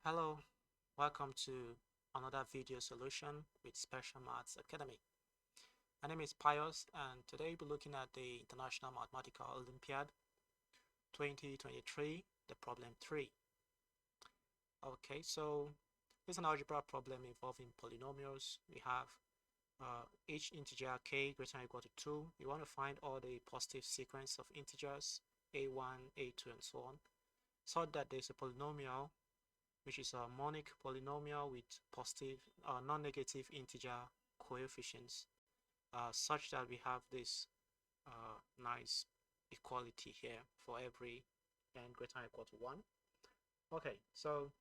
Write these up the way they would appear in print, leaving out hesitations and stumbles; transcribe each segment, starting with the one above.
Hello, welcome to another video solution with Special Maths Academy. My name is Pius and today we'll be looking at the International Mathematical Olympiad 2023, the problem 3. Okay, so this is an algebra problem involving polynomials. We have each integer k greater than or equal to 2. You want to find all the positive sequence of integers a1, a2, and so on, so that there's a polynomial which is a monic polynomial with positive non-negative integer coefficients, such that we have this nice equality here for every n greater than or equal to 1. Okay, so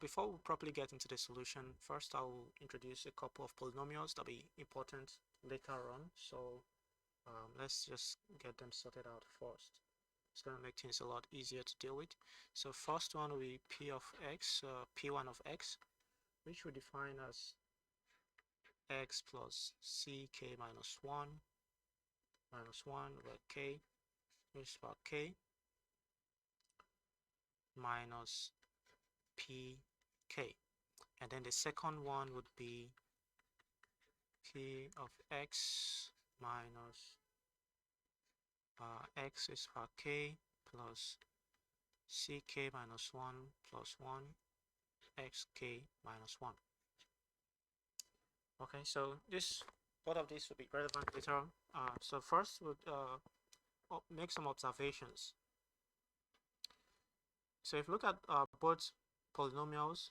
before we properly get into the solution, first I will introduce a couple of polynomials that will be important later on. So let's just get them sorted out first. It's going to make things a lot easier to deal with. So first one will be p of x, p1 of x, which we define as x plus ck minus 1 over k raised to k minus pk. And then the second one would be p of x minus x is for k plus ck minus 1 plus 1 xk minus 1. Okay, so both of these will be relevant later on. So first we'll make some observations. So if you look at both polynomials,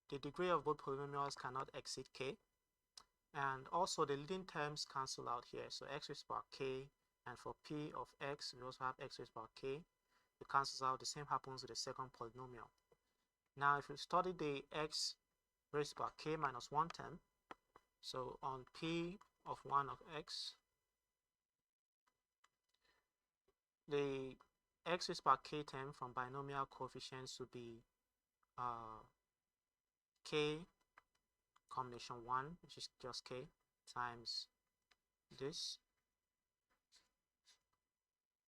the degree of both polynomials cannot exceed k, and also the leading terms cancel out here. So x raised to power k, and for p of x, we also have x raised to power k. It cancels out. The same happens with the second polynomial. Now, if we study the x raised to power k minus 1 term, so on p of 1 of x, the x raised to power k term from binomial coefficients would be k combination 1, which is just k, times this,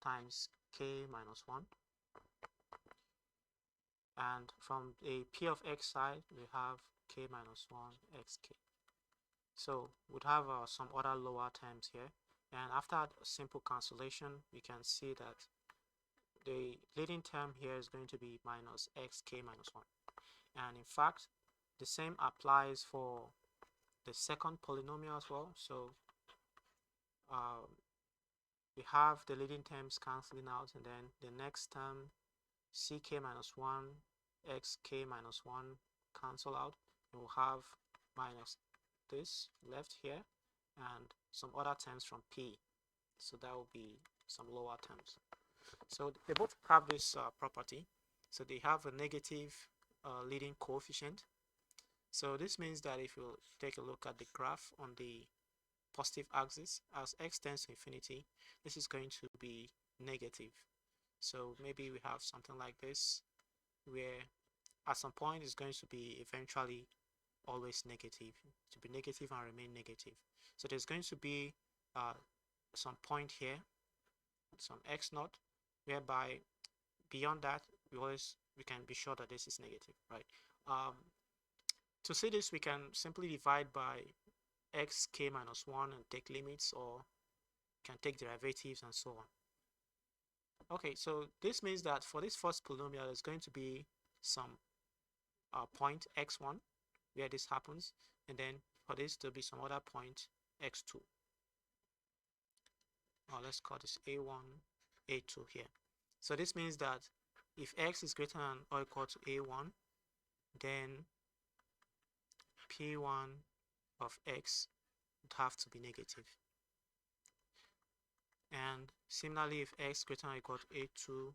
times k minus 1. And from a p of x side, we have k minus 1 xk. So we'd have some other lower terms here. And after a simple cancellation, we can see that the leading term here is going to be minus xk minus 1. And in fact, the same applies for the second polynomial as well. So we have the leading terms cancelling out, and then the next term, ck minus 1, xk minus 1 cancel out, and we'll have minus this left here and some other terms from p. So that will be some lower terms. So they both have this property. So they have a negative leading coefficient. So this means that if you take a look at the graph on the positive axis, as x tends to infinity, this is going to be negative. So maybe we have something like this, where at some point it's going to be eventually always negative, to be negative and remain negative. So there's going to be some point here, some x naught, whereby beyond that we can be sure that this is negative, right? To see this, we can simply divide by xk minus 1 and take limits, or can take derivatives and so on. Okay, so this means that for this first polynomial, there's going to be some point x1 where this happens, and then for this there'll be some other point x2. Let's call this a1, a2 here. So this means that if x is greater than or equal to a1, then p1 of x would have to be negative. And similarly, if x greater than or equal to a2,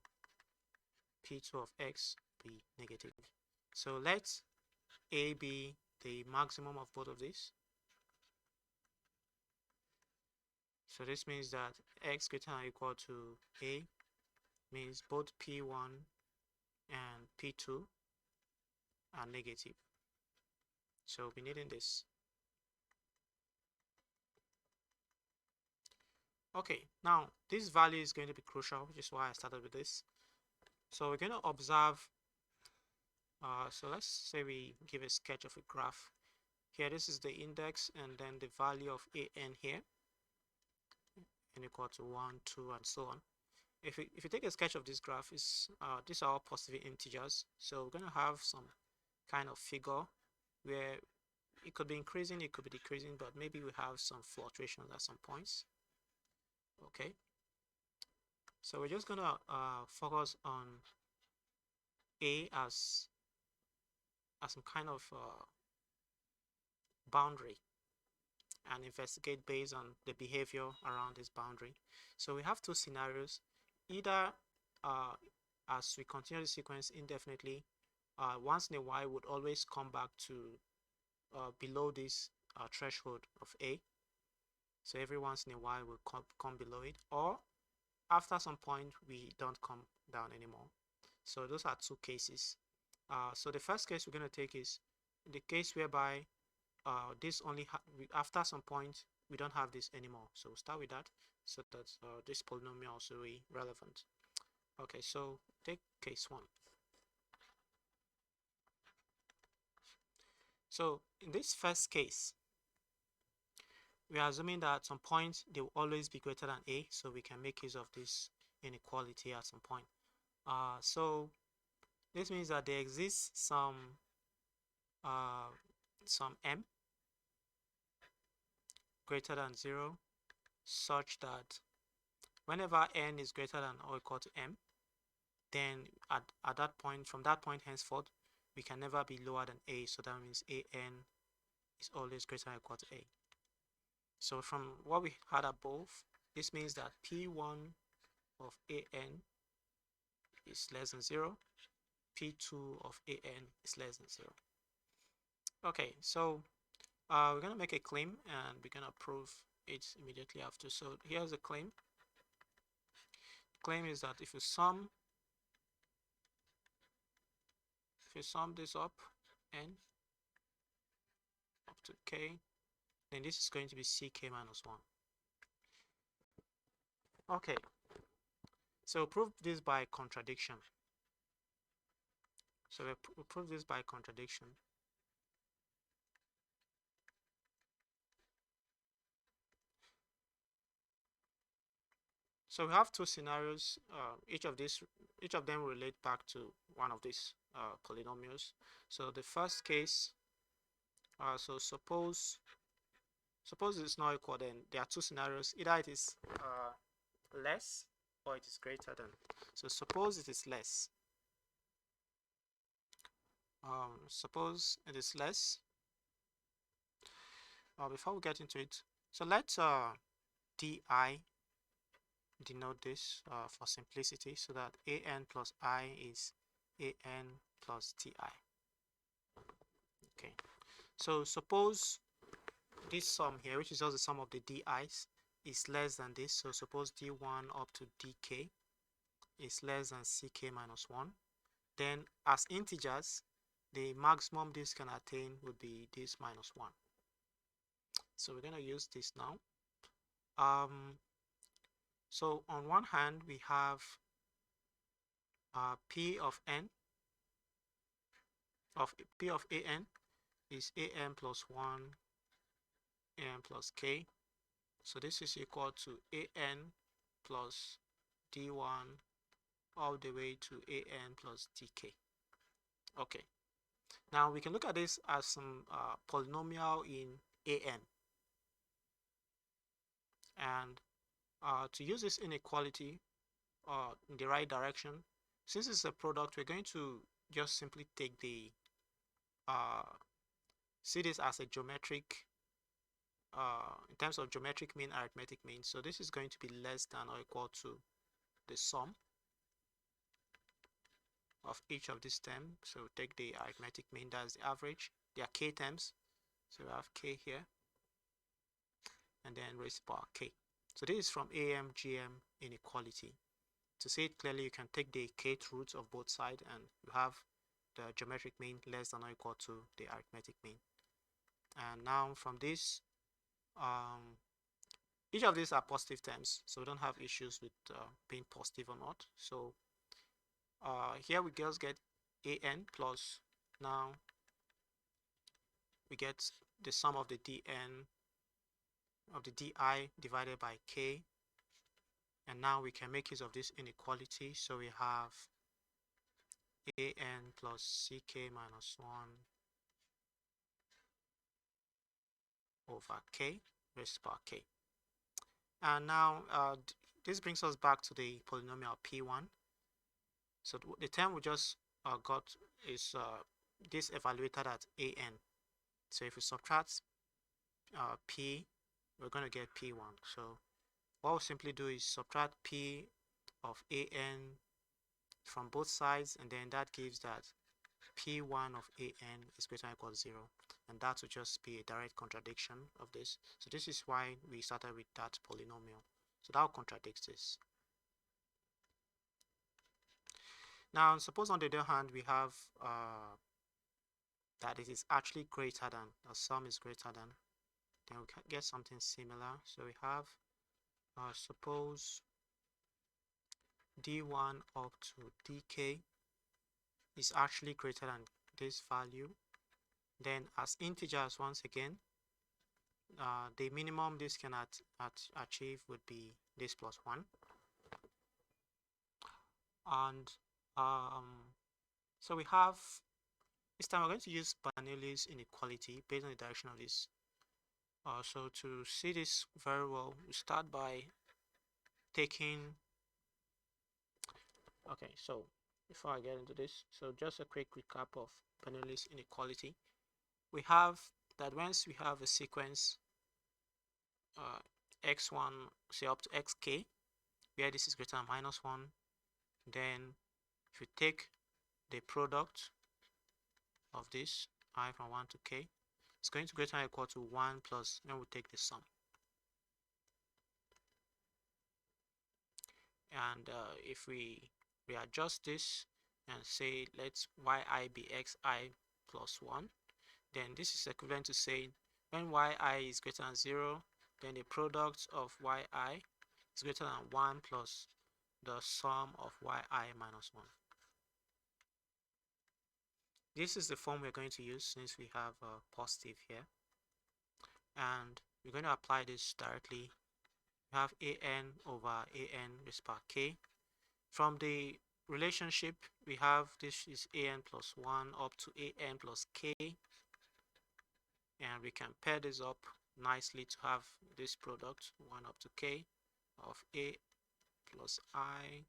p2 of x be negative. So let a be the maximum of both of these. So this means that x greater than or equal to a means both p1 and p2 are negative. So we'll be needing this. Okay, now this value is going to be crucial, which is why I started with this. So we're going to observe So let's say we give a sketch of a graph. Here, this is the index, and then the value of an here, n equal to 1, 2, and so on. If you take a sketch of this graph, these are all positive integers. So we're going to have some kind of figure where it could be increasing, it could be decreasing, but maybe we have some fluctuations at some points. Okay. So we're just going to focus on A as some kind of boundary and investigate based on the behavior around this boundary. So we have two scenarios. Either as we continue the sequence indefinitely, once in a while would always come back to below this threshold of A. So every once in a while we'll come below it, or after some point we don't come down anymore. So those are two cases. So the first case we're going to take is the case whereby this only after some point we don't have this anymore. So we'll start with that, so that this polynomial also is relevant. Okay, so take case 1. So in this first case, we are assuming that at some point they will always be greater than A, so we can make use of this inequality at some point. So this means that there exists some m greater than 0, such that whenever n is greater than or equal to m, then at that point, from that point henceforth, we can never be lower than A. So that means an is always greater than or equal to A. So from what we had above, this means that P1 of an is less than 0, P2 of an is less than 0. Okay, so we're going to make a claim and we're going to prove it immediately after. So here's the claim. The claim is that if you sum this up, n up to k, then this is going to be ck minus 1. Okay, so prove this by contradiction. So we prove this by contradiction. So we have two scenarios. Each of them relate back to one of these polynomials. So the first case, so suppose it's not equal, then there are two scenarios. Either it is less or it is greater than. So suppose it is less. Suppose it is less. Before we get into it, so let's di denote this for simplicity, so that an plus I is an plus ti. Okay, so suppose this sum here, which is just the sum of the di's, is less than this. So suppose d1 up to dk is less than ck minus 1. Then as integers, the maximum this can attain would be this minus 1. So we're going to use this now. So on one hand, we have P of n of P of an is an plus 1 an plus k. So this is equal to an plus d1 all the way to an plus dk. Okay, now we can look at this as some polynomial in an, and to use this inequality in the right direction, since it's a product, we're going to just simply take the see this as a geometric in terms of geometric mean, arithmetic mean. So this is going to be less than or equal to the sum of each of these terms. So take the arithmetic mean, that's the average. There are k terms, so we have k here, and then raised to power k. So this is from AMGM inequality. To say it clearly, you can take the kth roots of both sides and you have the geometric mean less than or equal to the arithmetic mean. And now from this, each of these are positive terms, so we don't have issues with being positive or not. So here we just get an plus now we get the sum of the dn of the di divided by k, and now we can make use of this inequality. So we have an plus ck minus 1 over k raised to the power k. And now this brings us back to the polynomial p1. So the term we just got is this evaluated at an. So if we subtract p, we're going to get p1. So what we'll simply do is subtract p of an from both sides, and then that gives that p1 of an is greater than or equal to 0, and that will just be a direct contradiction of this. So this is why we started with that polynomial. So that will contradict this. Now suppose on the other hand we have that it is actually greater than, the sum is greater than, then we can get something similar. So we have suppose d1 up to dk is actually greater than this value, then as integers, once again, the minimum this can achieve would be this plus 1. And so we have, this time we're going to use Bernoulli's inequality based on the direction of this. So to see this very well, we start by taking, okay, so before I get into this, so just a quick recap of Bernoulli's inequality. We have that once we have a sequence x1, say up to xk, where this is greater than minus 1, then if you take the product of this I from 1 to k, it's going to be greater than or equal to 1 plus, then we'll take the sum. And if we readjust this and say let's yi be xi plus 1, then this is equivalent to saying when yi is greater than 0, then the product of yi is greater than 1 plus the sum of yi minus 1. This is the form we're going to use since we have a positive here, and we're going to apply this directly. We have an over an raised to the power k. From the relationship we have, this is an plus 1 up to an plus k, and we can pair this up nicely to have this product 1 up to k of a plus I,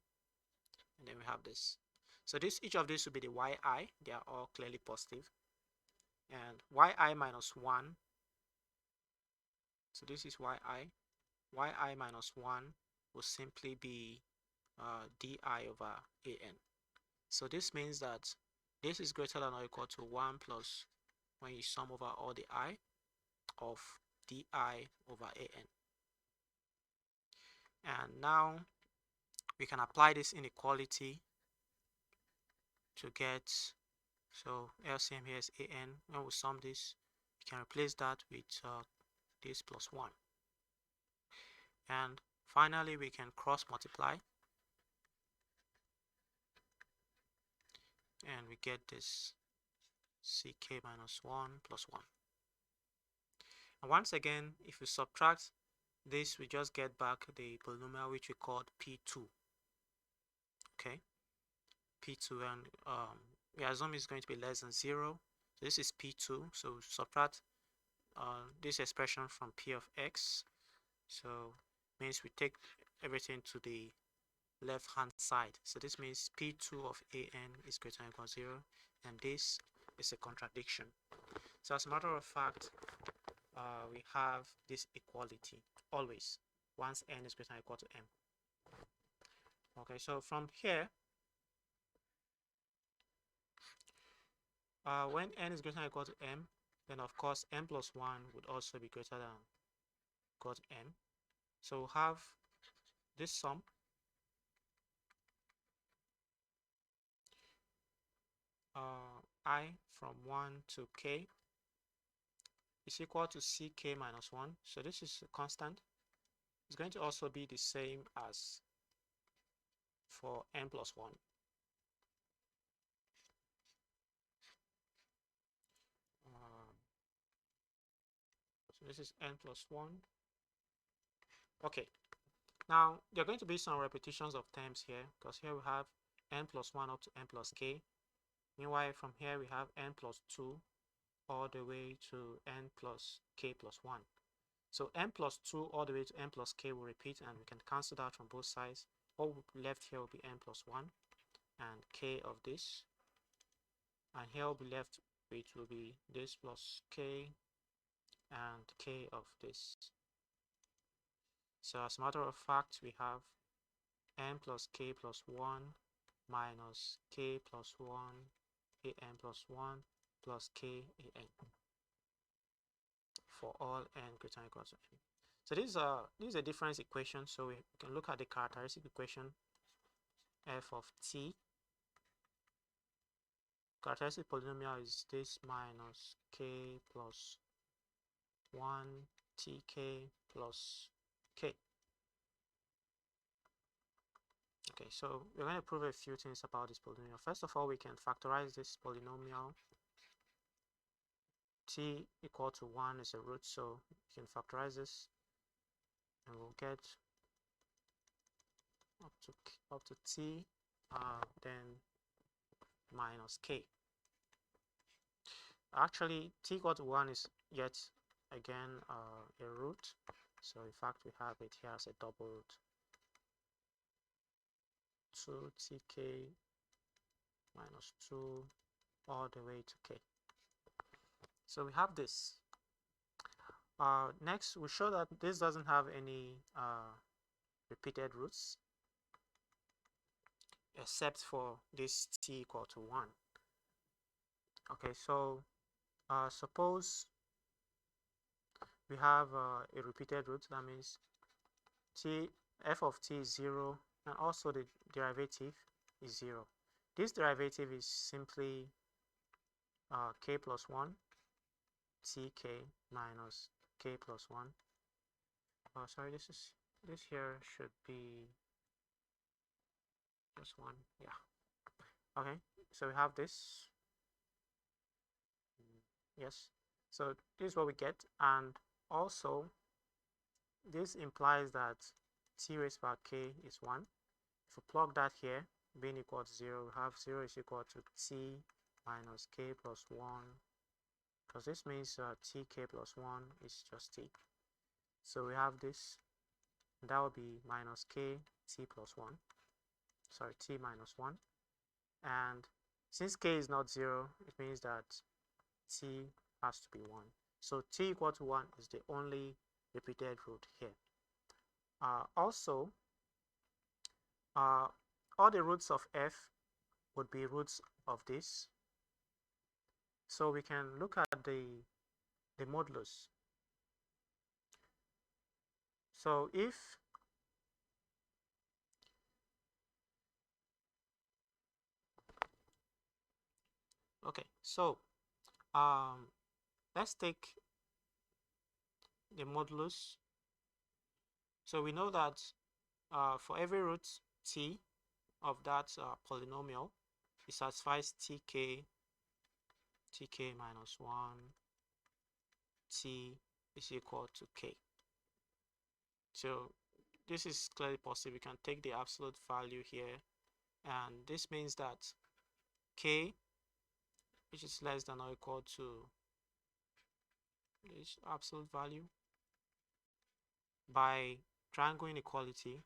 and then we have this. So this, each of these will be the yi, they are all clearly positive, and yi minus 1, so this is yi minus 1 will simply be di over an. So this means that this is greater than or equal to 1 plus, when you sum over all the I, of di over an. And now we can apply this inequality to get, so LCM here is an. When we sum this, you can replace that with this plus 1. And finally we can cross multiply, and we get this ck minus 1 plus 1. And once again, if we subtract this, we just get back the polynomial which we called p2. Okay, p2, and we assume it's going to be less than 0. So this is p2. So subtract this expression from p of x. So means we take everything to the left hand side. So this means p2 of an is greater than or equal to 0, and this is a contradiction. So as a matter of fact, we have this equality always once n is greater than or equal to m. Okay, so from here, when n is greater than or equal to m, then of course m plus 1 would also be greater than or equal to m. So we'll have this sum I from 1 to k is equal to ck minus 1. So this is a constant. It's going to also be the same as for n plus 1. So this is n plus 1. Okay, now there are going to be some repetitions of terms here, because here we have n plus 1 up to n plus k. Meanwhile, from here we have n plus 2 all the way to n plus k plus 1. So n plus 2 all the way to n plus k will repeat, and we can cancel that from both sides. All left here will be n plus 1 and k of this. And here will be left, which will be this plus k and k of this. So as a matter of fact, we have n plus k plus 1 minus k plus 1 an plus 1 plus k an for all n greater than or equal to n. So this is a difference equation. So we can look at the characteristic equation f of t. Characteristic polynomial is this minus k plus 1 tk plus k. Okay, so we're going to prove a few things about this polynomial. First of all, we can factorize this polynomial. T equal to 1 is a root, so we can factorize this, and we'll get up to t, then minus k. Actually, t equal to 1 is yet again a root, so in fact we have it here as a double root. 2tk minus 2 all the way to k. So we have this. Next, we show that this doesn't have any repeated roots except for this t equal to 1. Okay, so suppose we have a repeated root. That means f of t is 0, and also the derivative is 0. This derivative is simply k plus 1 tk minus k plus 1. Sorry, this here should be just 1. Yeah. Okay, so we have this. Yes, so this is what we get, and also this implies that t raised by k is 1. If we plug that here, being equal to 0, we have 0 is equal to t minus k plus 1, because this means tk plus 1 is just t. So we have this, and that will be minus k t plus 1. Sorry, t minus 1. And since k is not 0, it means that t has to be 1. So t equal to 1 is the only repeated root here. Also, all the roots of f would be roots of this. So we can look at the modulus. So if okay, so let's take the modulus. So we know that for every root t of that polynomial, it satisfies tk minus 1 t is equal to k. So this is clearly possible. We can take the absolute value here, and this means that k, which is less than or equal to this absolute value, by triangle inequality,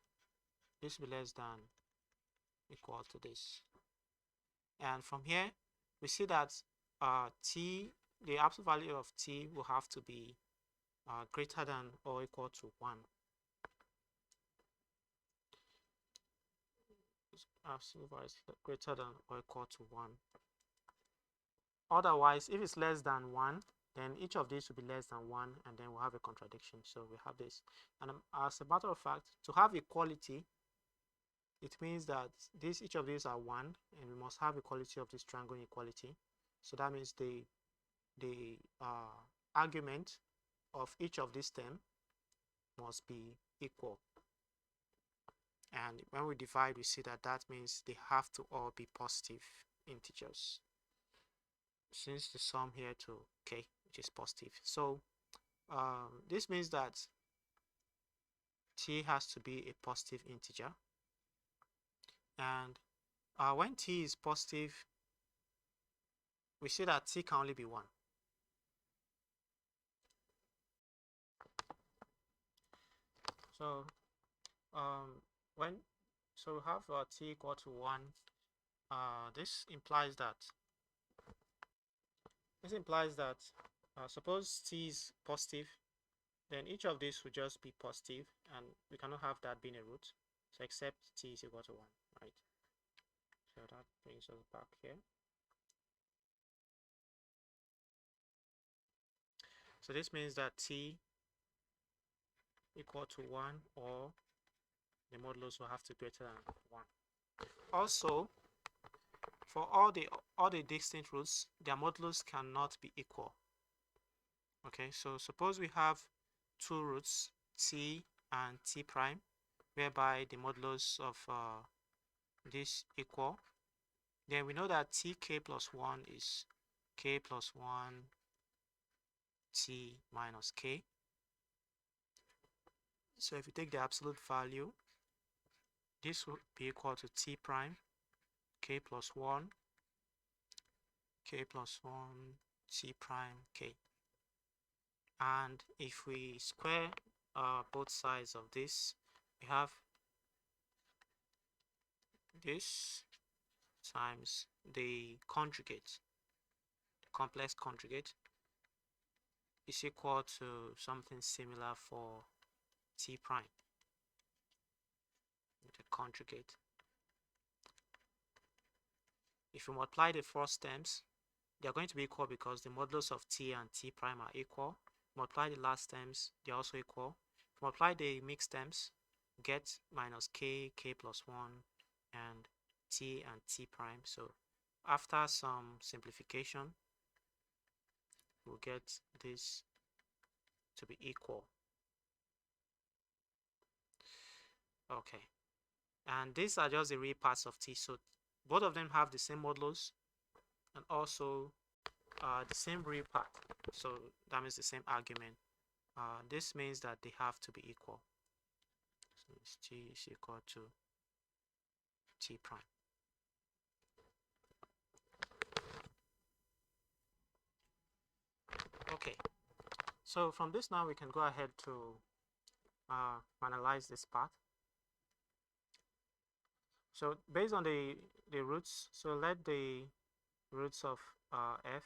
this will be less than equal to this. And from here, we see that t, the absolute value of t will have to be greater than or equal to 1. Absolute value is greater than or equal to 1. Otherwise, if it's less than 1, then each of these will be less than 1, and then we'll have a contradiction. So we have this. And as a matter of fact, to have equality, it means that each of these are 1, and we must have equality of this triangle inequality. So that means the argument of each of these terms must be equal. And when we divide, we see that that means they have to all be positive integers, since the sum here to k, which is positive. So this means that t has to be a positive integer, and when t is positive, we see that t can only be 1. So when we have t equal to 1, this implies that suppose t is positive, then each of these will just be positive, and we cannot have that being a root, so except t is equal to 1, right? So that brings us back here. So this means that t equal to 1, or the modulus will have to be greater than 1. Also, for all the distinct roots, their modulus cannot be equal. Okay, so suppose we have two roots, t and t prime, whereby the modulus of this equal, then we know that tk plus 1 is k plus 1 t minus k. So if you take the absolute value, this will be equal to t prime k plus 1 k plus 1 t prime k. And if we square both sides of this, we have this times the conjugate, the complex conjugate, is equal to something similar for t prime, the conjugate. If you multiply the first terms, they are going to be equal because the modulus of t and t prime are equal. Multiply the last terms, they are also equal. Multiply the mixed terms, get minus k, k plus 1, and t prime. So after some simplification, we'll get this to be equal. Okay, and these are just the real parts of t, so both of them have the same modulus and also the same real part, so that means the same argument. This means that they have to be equal. So t is equal to t prime. Okay, so from this now we can go ahead to analyze this part. So based on the roots, so let the roots of f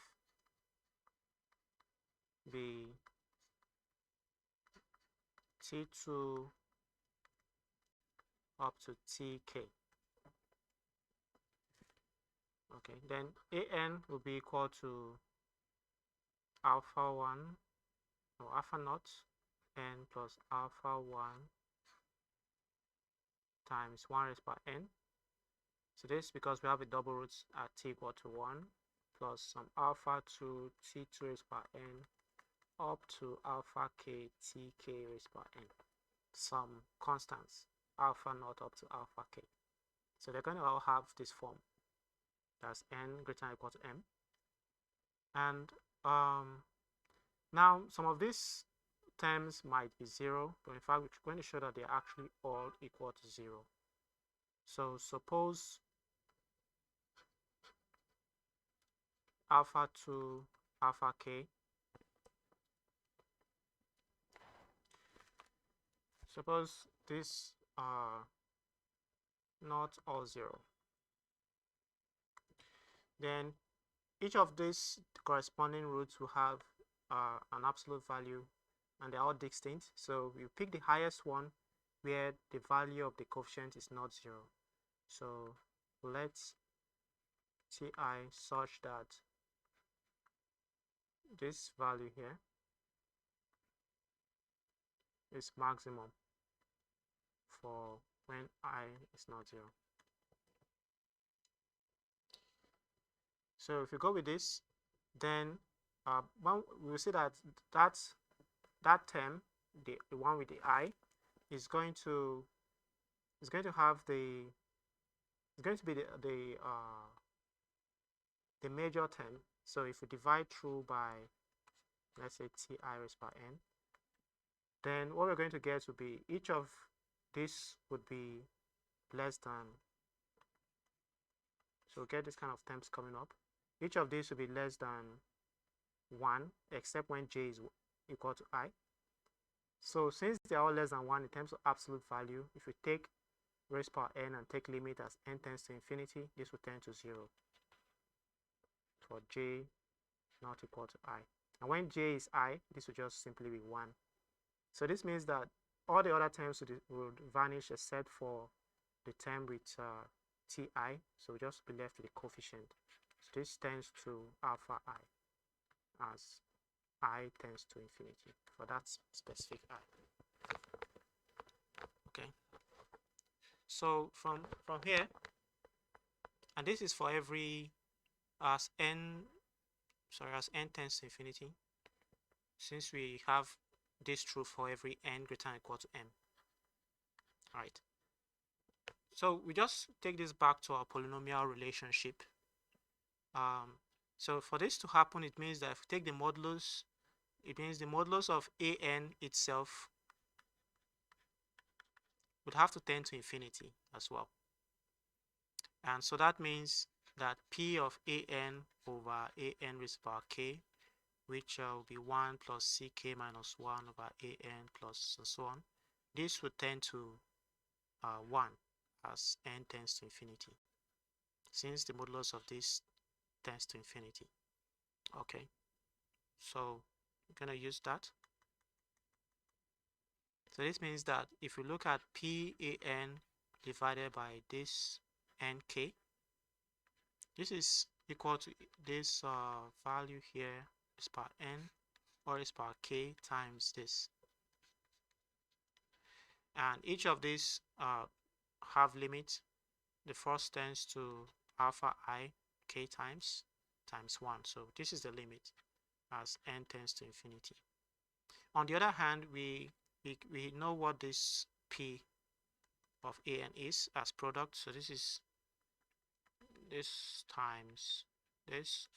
be t2 up to tk. Okay, then an will be equal to alpha 1 or alpha naught n plus alpha 1 times 1 raised by n. So this because we have a double roots at t equal to 1 plus some alpha 2 t2 raised by n up to alpha k tk raised by n. Some constants, alpha naught up to alpha k. So they're going to all have this form. That's n greater than or equal to m. And now some of these terms might be 0, but in fact we're going to show that they're actually all equal to 0. So suppose alpha 2 alpha k, suppose these are not all 0, then each of these corresponding roots will have an absolute value, and they're all distinct. So you pick the highest one where the value of the coefficient is not 0. So let's ti such that this value here is maximum for when I is not 0. So if you go with this, then we will see that that term, the one with the I, is going to have the major term. So if we divide through by, let's say ti raised by n, then what we're going to get would be each of this would be less than, so get this kind of terms coming up. Each of these will be less than 1 except when j is equal to I. So since they are all less than 1 in terms of absolute value, if we take raised power n and take limit as n tends to infinity, this will tend to 0 for j not equal to I. And when j is I, this will just simply be 1. So this means that all the other terms would vanish except for the term with ti, so we'll just be left with the coefficient. So this tends to alpha I as I tends to infinity for that specific I. Okay. So from here, and this is for every as n tends to infinity, since we have this true for every n greater than or equal to m. All right. So we just take this back to our polynomial relationship. So for this to happen, it means that if we take the modulus, it means the modulus of an itself would have to tend to infinity as well. And so that means that p of an over an raised to the power k, which will be 1 plus ck minus 1 over an plus and so on, this would tend to 1 as n tends to infinity, since the modulus of this tends to infinity. Okay, so I'm going to use that. So this means that if we look at PAN divided by this NK, this is equal to this value here is power N or is power K times this. And each of these have limits. The first tends to alpha I K times 1. So this is the limit as N tends to infinity. On the other hand, we know what this P of an is as product. So this is this times this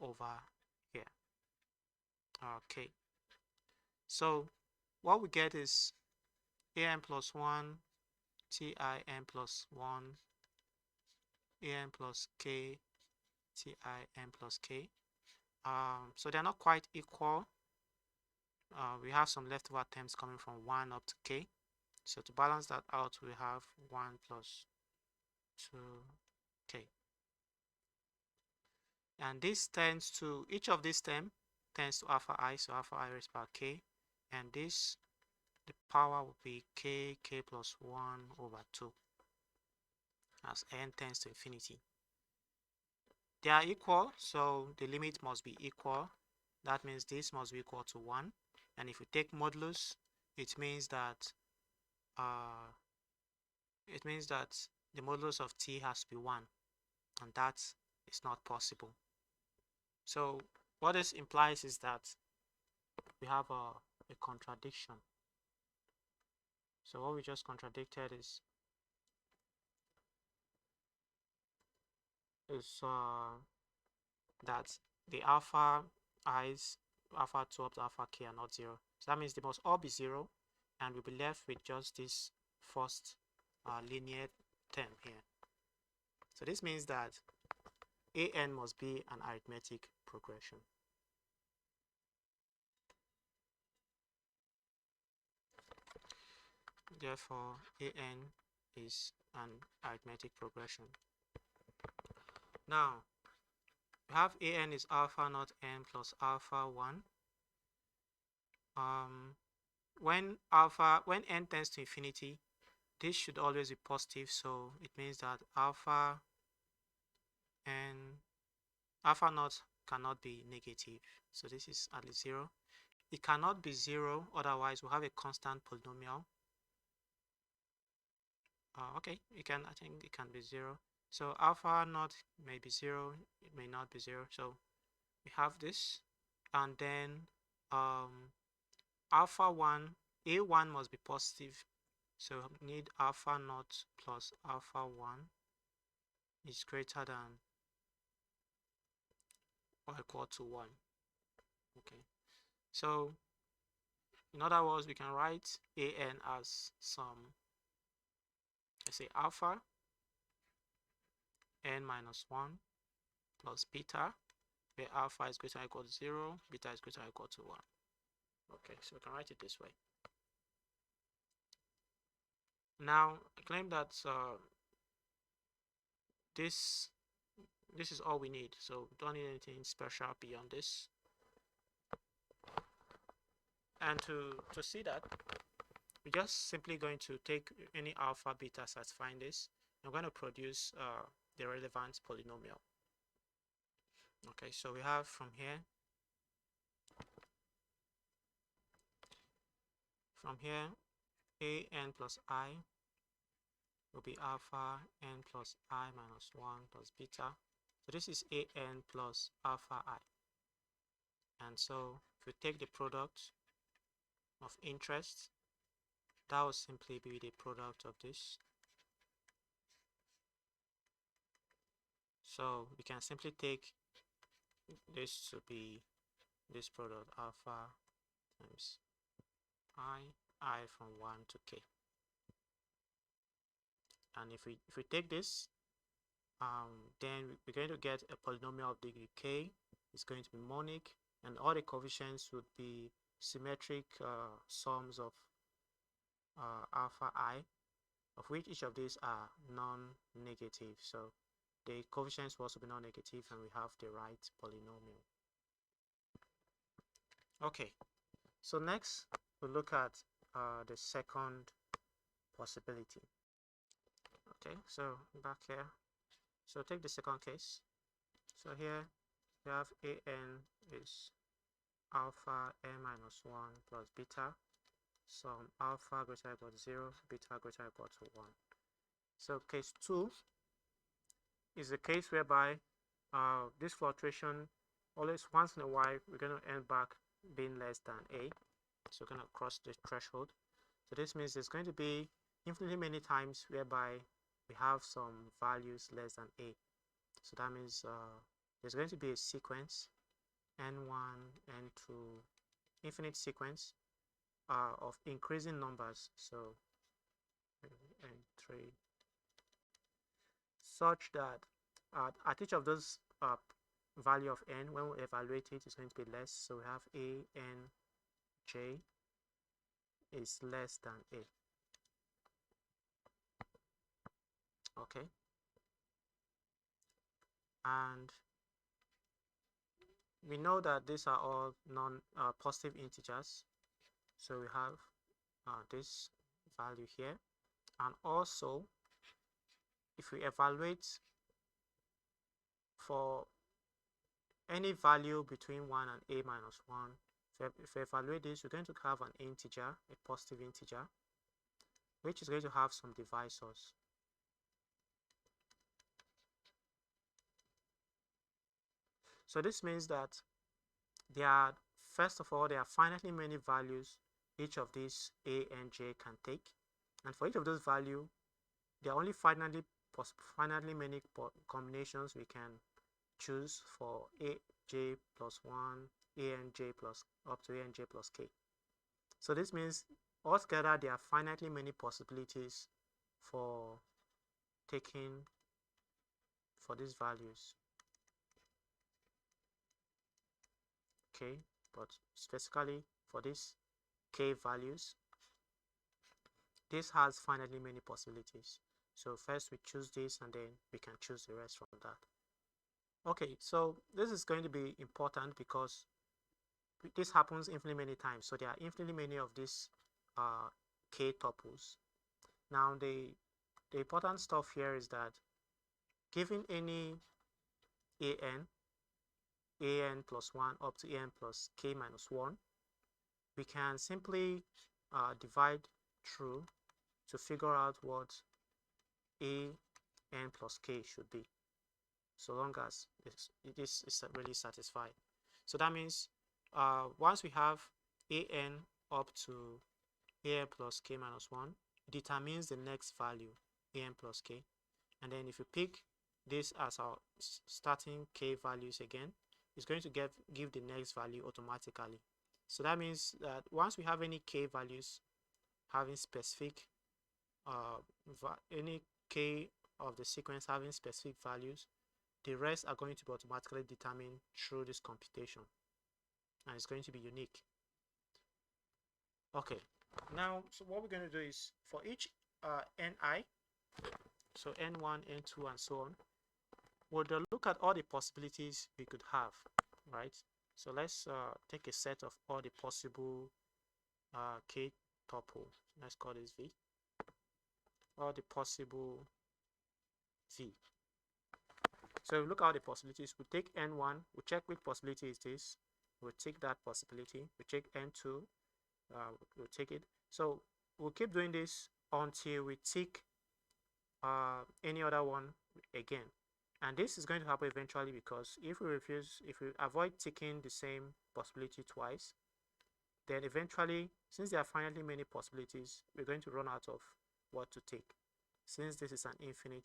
over here. Okay. So what we get is an plus 1 tin plus 1 an plus k tin plus k. So they're not quite equal. We have some leftover terms coming from 1 up to k. So to balance that out, we have 1 plus 2k. And this tends to, each of these terms tends to alpha I, so alpha I raised to the power k. And this, the power will be k plus 1 over 2 as n tends to infinity. They are equal, so the limit must be equal. That means this must be equal to 1. And if we take modulus, it means that the modulus of t has to be 1, and that is not possible. So what this implies is that we have a contradiction. So what we just contradicted is that the alpha i's, alpha 2 up to alpha k are not 0. So that means they must all be 0, and we'll be left with just this first linear term here. So this means that an must be an arithmetic progression. Therefore, an is an arithmetic progression. Now, we have an is alpha naught n plus alpha 1. When n tends to infinity, this should always be positive, so it means that alpha naught cannot be negative, so this is at least 0. It cannot be 0, otherwise we'll have a constant polynomial. Okay, I think it can be 0. So alpha naught may be 0, it may not be 0. So we have this, and then alpha 1, a1 must be positive, so we need alpha naught plus alpha 1 is greater than or equal to 1. Okay, so In other words, we can write an as some, let's say, alpha n minus 1 plus beta, where alpha is greater than or equal to 0, beta is greater than or equal to 1. Okay, so we can write it this way. Now, I claim that this is all we need, so we don't need anything special beyond this. And to see that, we're just simply going to take any alpha, beta satisfying this. I'm going to produce the relevant polynomial. Okay, so we have from here an plus I will be alpha n plus I minus 1 plus beta. So this is an plus alpha I. And so if we take the product of interest, that will simply be the product of this. So we can simply take this to be this product, alpha times I from 1 to k. And if we take this, then we're going to get a polynomial of degree k. It's going to be monic, and all the coefficients would be symmetric sums of alpha I, of which each of these are non-negative. So the coefficients will also be non-negative, and we have the right polynomial. Okay, so next we'll look at the second possibility. Okay, so back here, so take the second case. So here we have an is alpha n minus 1 plus beta, some alpha greater than or equal to 0, beta greater than or equal to 1. So case 2 is the case whereby this fluctuation, always once in a while, we're going to end back being less than a. So we're going to cross the threshold. So this means there's going to be infinitely many times whereby we have some values less than a. So that means there's going to be a sequence n1, n2, infinite sequence of increasing numbers. So n3, such that at each of those value of n, when we evaluate it, it's going to be less. So we have a n j is less than a. Okay, and we know that these are all non-positive integers, so we have this value here. And also, if we evaluate for any value between 1 and a minus 1, if we evaluate this, we're going to have an integer, a positive integer, which is going to have some divisors. So this means that first of all, there are finitely many values each of these a and j can take, and for each of those values, there are only finitely many combinations we can choose for a j plus 1, a and j plus up to a and j plus k. So this means altogether there are finitely many possibilities for taking for these values. Okay, but specifically for these k values, this has finitely many possibilities. So first we choose this, and then we can choose the rest from that. Okay, so this is going to be important because this happens infinitely many times. So there are infinitely many of these k tuples. Now the important stuff here is that given any an plus 1 up to an plus k minus 1, we can simply divide through to figure out what an plus k should be, so long as it is really satisfied. So that means once we have an up to an plus k minus 1, it determines the next value, an plus k. And then if you pick this as our starting k values again, it's going to give the next value automatically. So that means that once we have any k values having specific any k of the sequence having specific values, the rest are going to be automatically determined through this computation, and it's going to be unique. Okay, now so what we're going to do is for each ni, so n1, n2, and so on, we'll look at all the possibilities we could have, right? So let's take a set of all the possible k tuple. Let's call this v. All the possible v. So we look at all the possibilities. We take n1, we check which possibility is this. We'll take that possibility. We check n2, we'll take it. So we'll keep doing this until we tick any other one again. And this is going to happen eventually, because if we avoid ticking the same possibility twice, then eventually, since there are finitely many possibilities, we're going to run out of what to take, since this is an infinite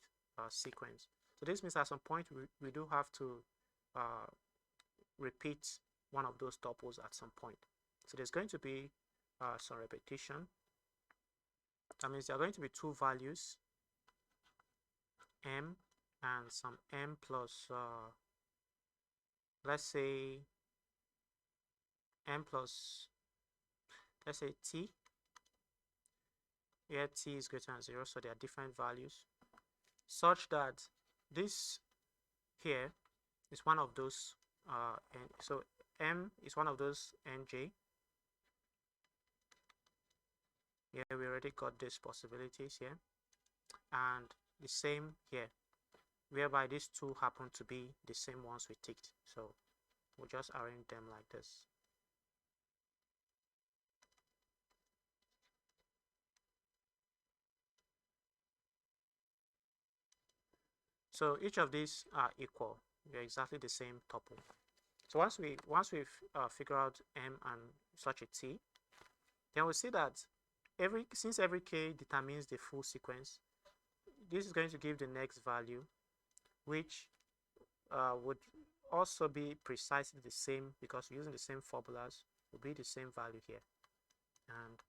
sequence. So this means at some point we do have to repeat one of those tuples at some point. So there's going to be some repetition. That means there are going to be two values, m and some m plus, let's say m plus, let's say t. Here t is greater than 0, so there are different values, such that this here is one of those, and so m is one of those nj. Here we already got these possibilities here, and the same here, whereby these two happen to be the same ones we ticked. So we'll just arrange them like this. So each of these are equal. They're exactly the same tuple. So once we've figured out m and such a t, then we'll see that since every k determines the full sequence, this is going to give the next value, which would also be precisely the same, because using the same formulas will be the same value here. And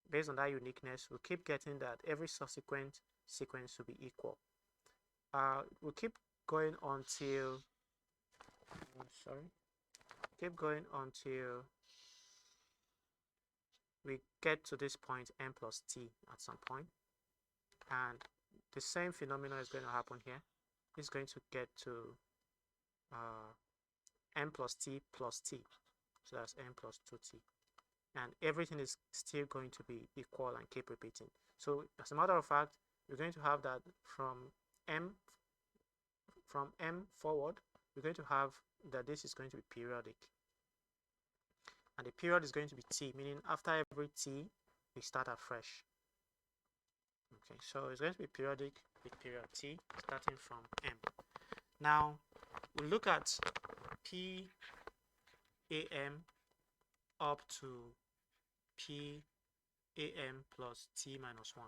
based on that uniqueness, we'll keep getting that every subsequent sequence will be equal. We'll keep going until we get to this point, m plus t, at some point. And the same phenomenon is going to happen here. It's going to get to m plus t plus t. So that's m plus 2t. And everything is still going to be equal and keep repeating. So as a matter of fact, we're going to have that from m forward, we're going to have that this is going to be periodic. And the period is going to be t, meaning after every t, we start afresh. Okay, so it's going to be periodic with period t starting from m. Now, we'll look at p am up to p am plus t minus 1.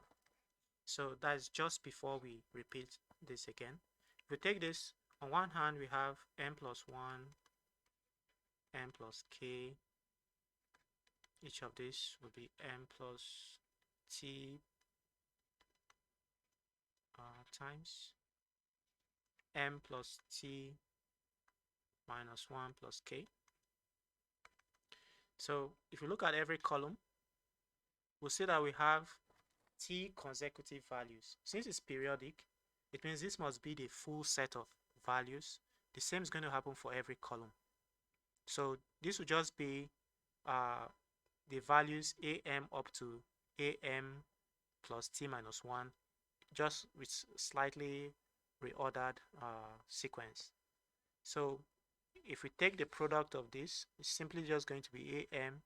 So that is just before we repeat this again. If we take this, on one hand we have m plus 1, m plus k. Each of these will be m plus t times m plus t minus 1 plus k. So if you look at every column, we'll see that we have t consecutive values. Since it's periodic, it means this must be the full set of values. The same is going to happen for every column. So this will just be the values am up to am plus t minus 1, just with slightly reordered sequence. So if we take the product of this, it's simply just going to be am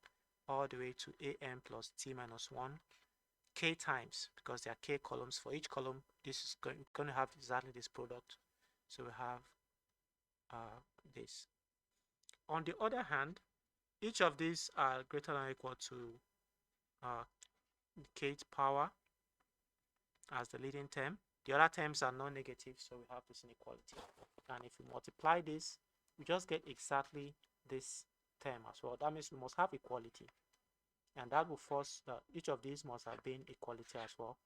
all the way to am plus t minus 1 k times, because there are k columns. For each column, this is going to have exactly this product. So we have this. On the other hand, each of these are greater than or equal to kth power as the leading term. The other terms are non-negative, so we have this inequality. And if we multiply this, we just get exactly this term as well. That means we must have equality, and that will force each of these must have been equality as well.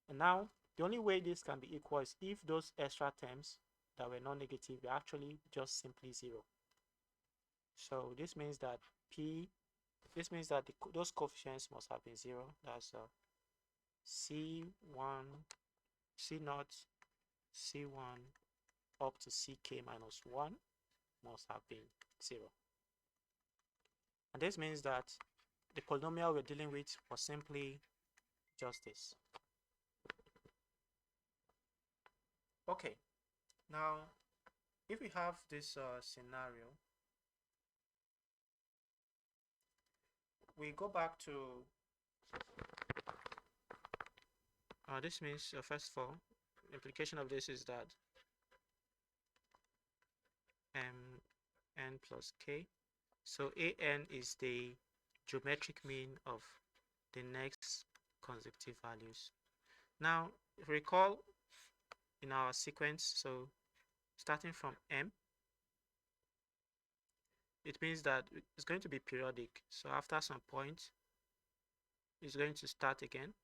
And now the only way this can be equal is if those extra terms that were non-negative were actually just simply 0. So this means that those coefficients must have been 0. That's C1, C0, C1 up to Ck minus 1 must have been 0. And this means that the polynomial we're dealing with was simply just this. Okay, now if we have this scenario, we go back to this means first of all, the implication of this is that n plus k, so an is the geometric mean of the next consecutive values. Now if you recall in our sequence, so starting from m, it means that it's going to be periodic. So after some point, it's going to start again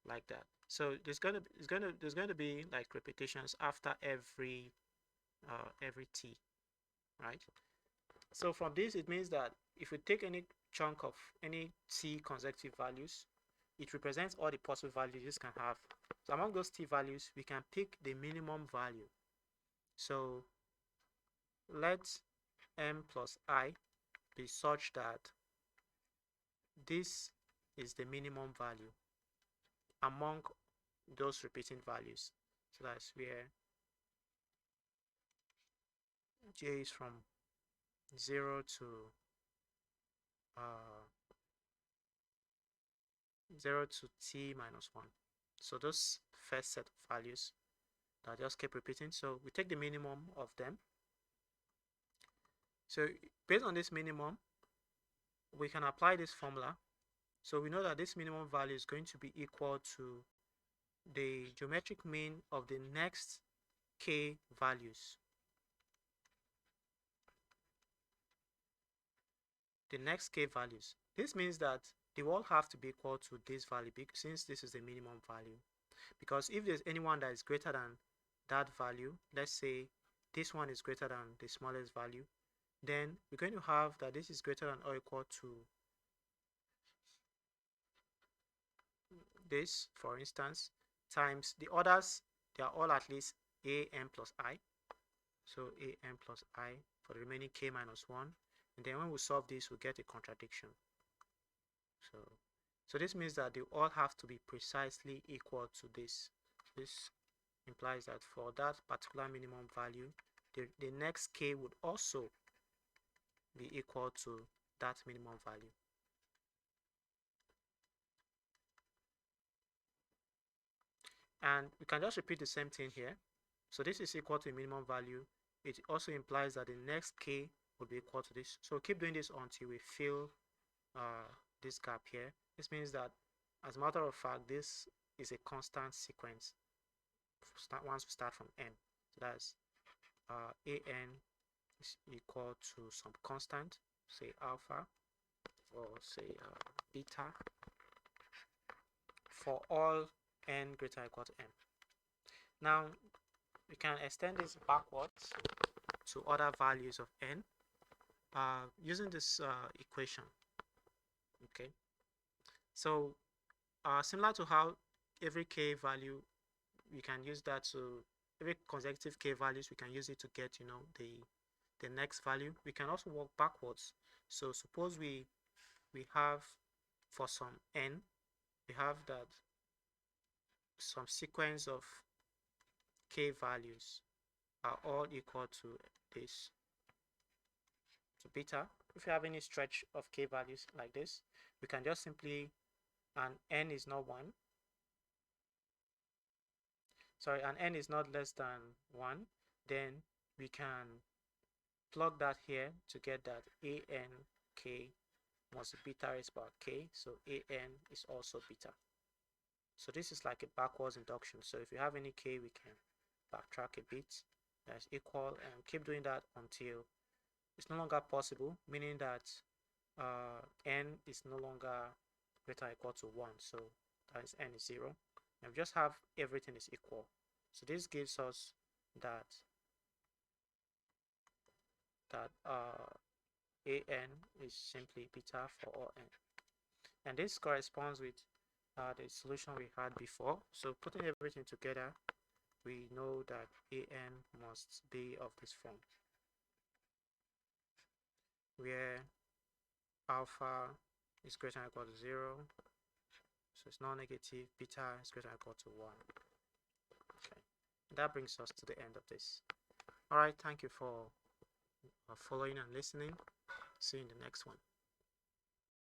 like that. So there's going to be like repetitions after every t, right? So from this, it means that if we take any chunk of any t consecutive values, it represents all the possible values this can have. So among those t values, we can pick the minimum value. So let m plus I be such that this is the minimum value among those repeating values. So that's where j is from 0 to 0 to t minus 1. So those first set of values that just keep repeating. So we take the minimum of them. So based on this minimum, we can apply this formula. So we know that this minimum value is going to be equal to the geometric mean of the next k values. The next k values. This means that they all have to be equal to this value since this is the minimum value. Because if there's anyone that is greater than that value, let's say this one is greater than the smallest value, then we're going to have that this is greater than or equal to this, for instance, times the others. They are all at least an plus I. So an plus I for the remaining k minus 1. And then when we solve this, we get a contradiction. So this means that they all have to be precisely equal to this. This implies that for that particular minimum value, the next k would also be equal to that minimum value. And we can just repeat the same thing here. So this is equal to the minimum value. It also implies that the next k will be equal to this. So keep doing this until we fill this gap here. This means that, as a matter of fact, this is a constant sequence once we start from n. So that's an is equal to some constant, say alpha, or say beta, for all n greater or equal to m. Now we can extend this backwards to other values of n using this equation. Okay, so similar to how every k value, we can use that to every consecutive k values, we can use it to get the next value. We can also work backwards. So suppose we have, for some n, we have that some sequence of k values are all equal to this, to beta. If you have any stretch of k values like this, we can just simply, and n is not 1, sorry, and n is not less than 1, then we can plug that here to get that an k must be beta raised by k, so an is also beta. So this is like a backwards induction. So if you have any k, we can backtrack a bit that's equal, and keep doing that until it's no longer possible, meaning that n is no longer greater or equal to 1, so that is n is 0, and we just have everything is equal. So this gives us that an is simply beta for all n, and this corresponds with the solution we had before. So putting everything together, we know that an must be of this form, where alpha is greater than or equal to 0, so it's non-negative, beta is greater than or equal to 1. Okay, and that brings us to the end of this. All right, thank you for following and listening. See you in the next one.